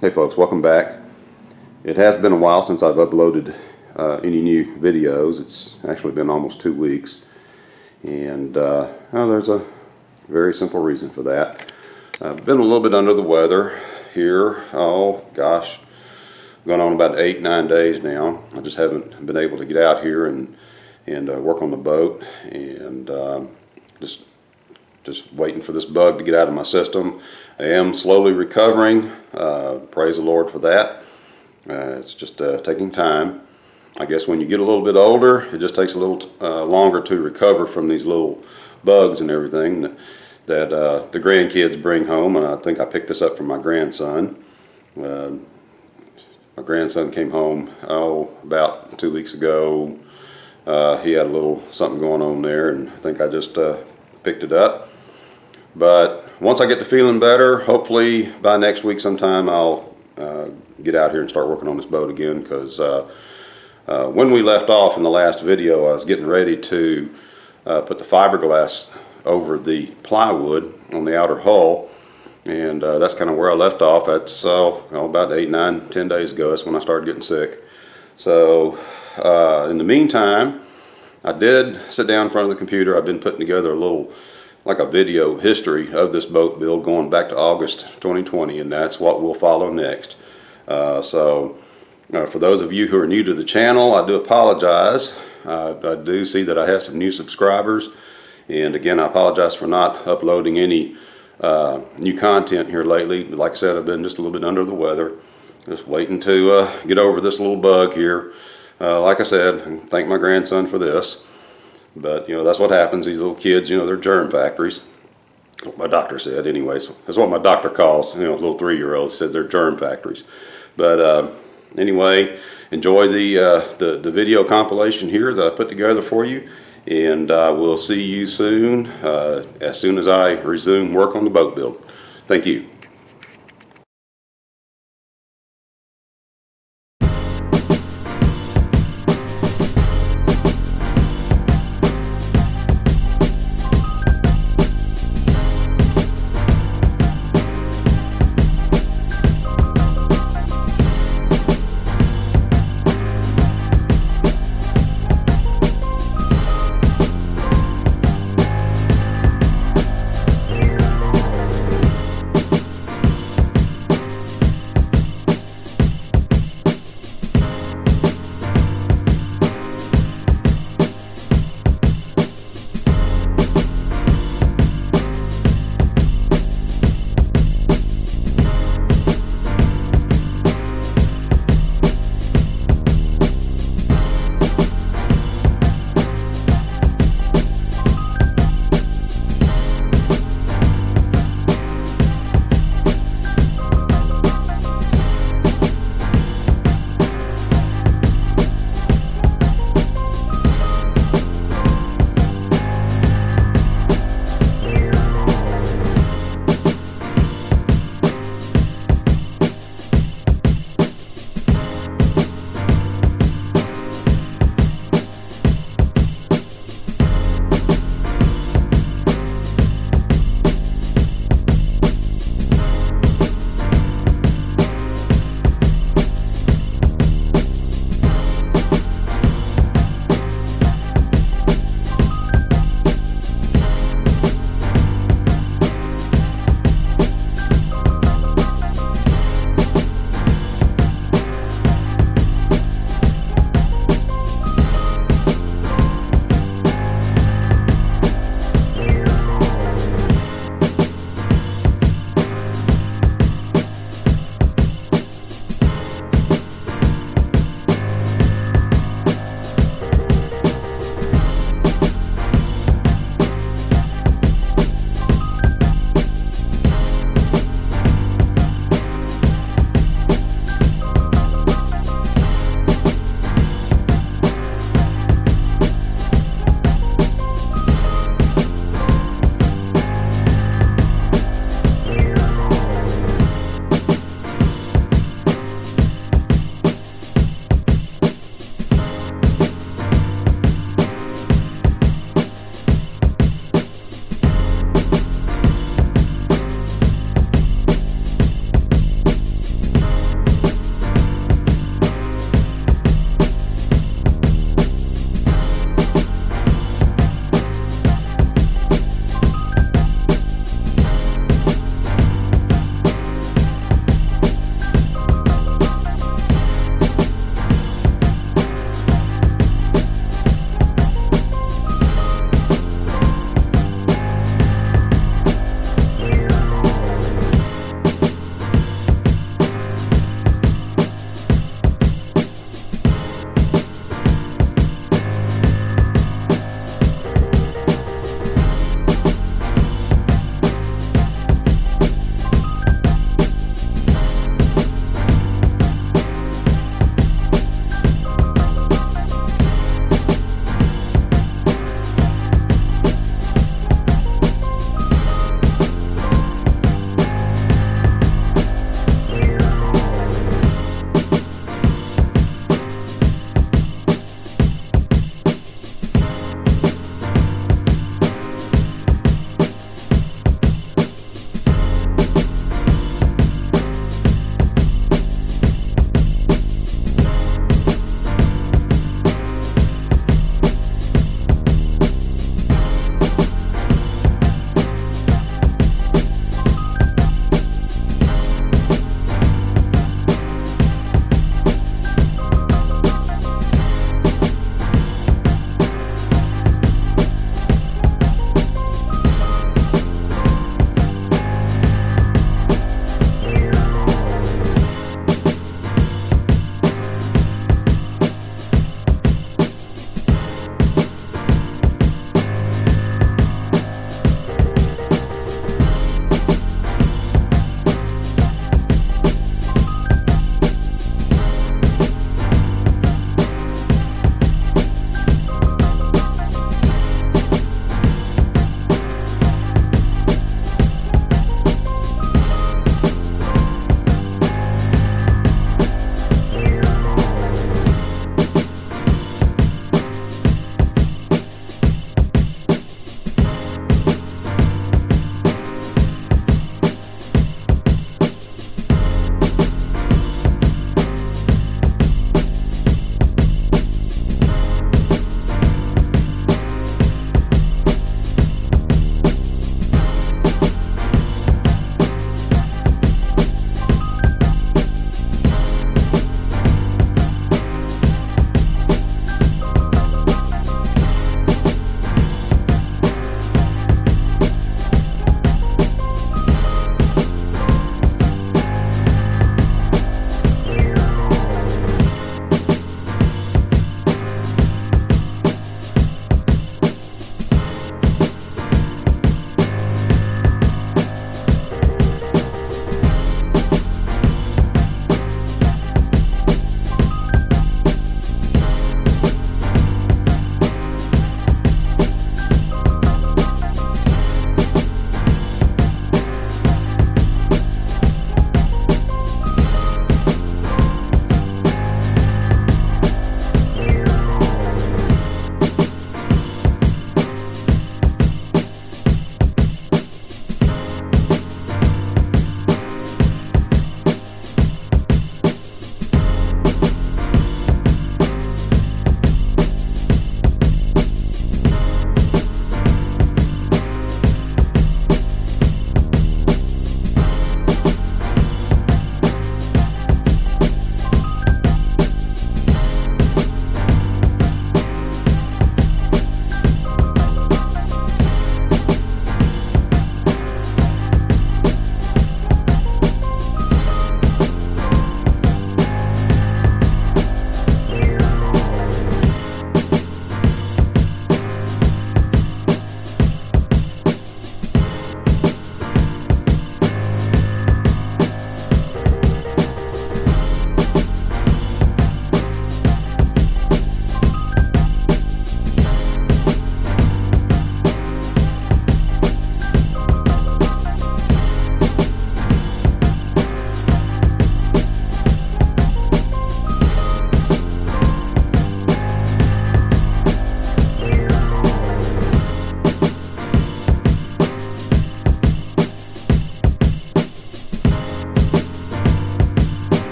Hey folks, welcome back. It has been a while since I've uploaded any new videos. It's actually been almost 2 weeks, and well, there's a very simple reason for that. I've been a little bit under the weather here. Oh gosh, going on about 8-9 days now. I just haven't been able to get out here and work on the boat, and just waiting for this bug to get out of my system. I am slowly recovering. Praise the Lord for that. It's just taking time. I guess when you get a little bit older, it just takes a little longer to recover from these little bugs and everything that the grandkids bring home. And I think I picked this up from my grandson. My grandson came home about 2 weeks ago. He had a little something going on there, and I think I just picked it up. But once I get to feeling better, hopefully by next week sometime, I'll get out here and start working on this boat again, because when we left off in the last video, I was getting ready to put the fiberglass over the plywood on the outer hull, and that's kind of where I left off. That's about 8, 9, 10 days ago. That's when I started getting sick. So in the meantime, I did sit down in front of the computer. I've been putting together like a video history of this boat build going back to August 2020, and that's what we'll follow next. For those of you who are new to the channel, I do apologize. I do see that I have some new subscribers, and again, I apologize for not uploading any new content here lately. Like I said, I've been just a little bit under the weather, just waiting to get over this little bug here. Like I said, thank my grandson for this. But, that's what happens. These little kids, they're germ factories. What my doctor said, anyways. That's what my doctor calls, little 3-year-olds. He said they're germ factories. But anyway, enjoy the video compilation here that I put together for you. And we'll see you soon as I resume work on the boat build. Thank you.